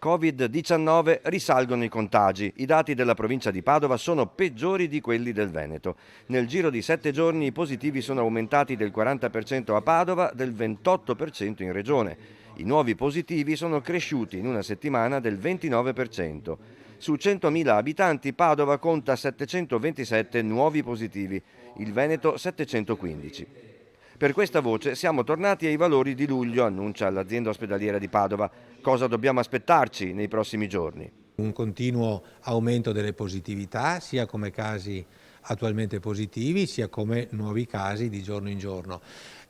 Covid-19 risalgono i contagi. I dati della provincia di Padova sono peggiori di quelli del Veneto. Nel giro di 7 giorni i positivi sono aumentati del 40% a Padova, del 28% in regione. I nuovi positivi sono cresciuti in una settimana del 29%. Su 100.000 abitanti Padova conta 727 nuovi positivi, il Veneto 715. Per questa voce siamo tornati ai valori di luglio, annuncia l'azienda ospedaliera di Padova. Cosa dobbiamo aspettarci nei prossimi giorni? Un continuo aumento delle positività, sia come casi attualmente positivi, sia come nuovi casi di giorno in giorno.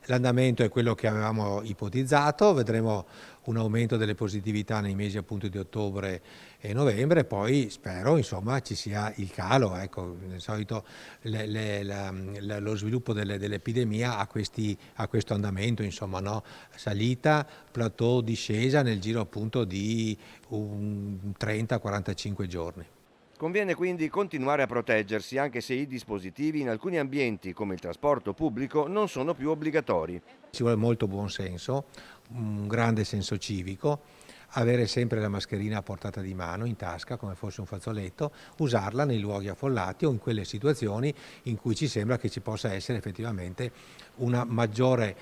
L'andamento è quello che avevamo ipotizzato, vedremo un aumento delle positività nei mesi appunto di ottobre e novembre, poi spero insomma ci sia il calo, ecco, nel solito lo sviluppo dell'epidemia ha questo andamento, insomma, no? Salita, plateau, discesa nel giro appunto di 30-45 giorni. Conviene quindi continuare a proteggersi anche se i dispositivi in alcuni ambienti come il trasporto pubblico non sono più obbligatori. Ci vuole molto buon senso, un grande senso civico, avere sempre la mascherina a portata di mano, in tasca, come fosse un fazzoletto, usarla nei luoghi affollati o in quelle situazioni in cui ci sembra che ci possa essere effettivamente un maggiore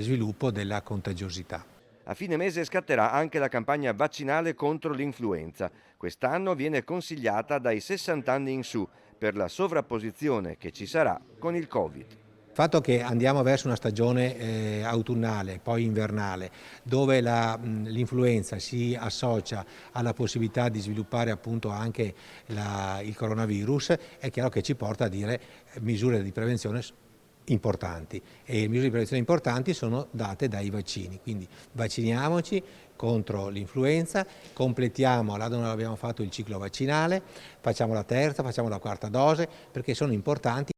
sviluppo della contagiosità. A fine mese scatterà anche la campagna vaccinale contro l'influenza. Quest'anno viene consigliata dai 60 anni in su per la sovrapposizione che ci sarà con il Covid. Il fatto che andiamo verso una stagione autunnale, poi invernale, dove l'influenza si associa alla possibilità di sviluppare appunto anche il coronavirus, è chiaro che ci porta a dire misure di prevenzione importanti, e le misure di prevenzione importanti sono date dai vaccini, quindi vacciniamoci contro l'influenza, completiamo là dove abbiamo fatto il ciclo vaccinale, facciamo la terza, facciamo la quarta dose, perché sono importanti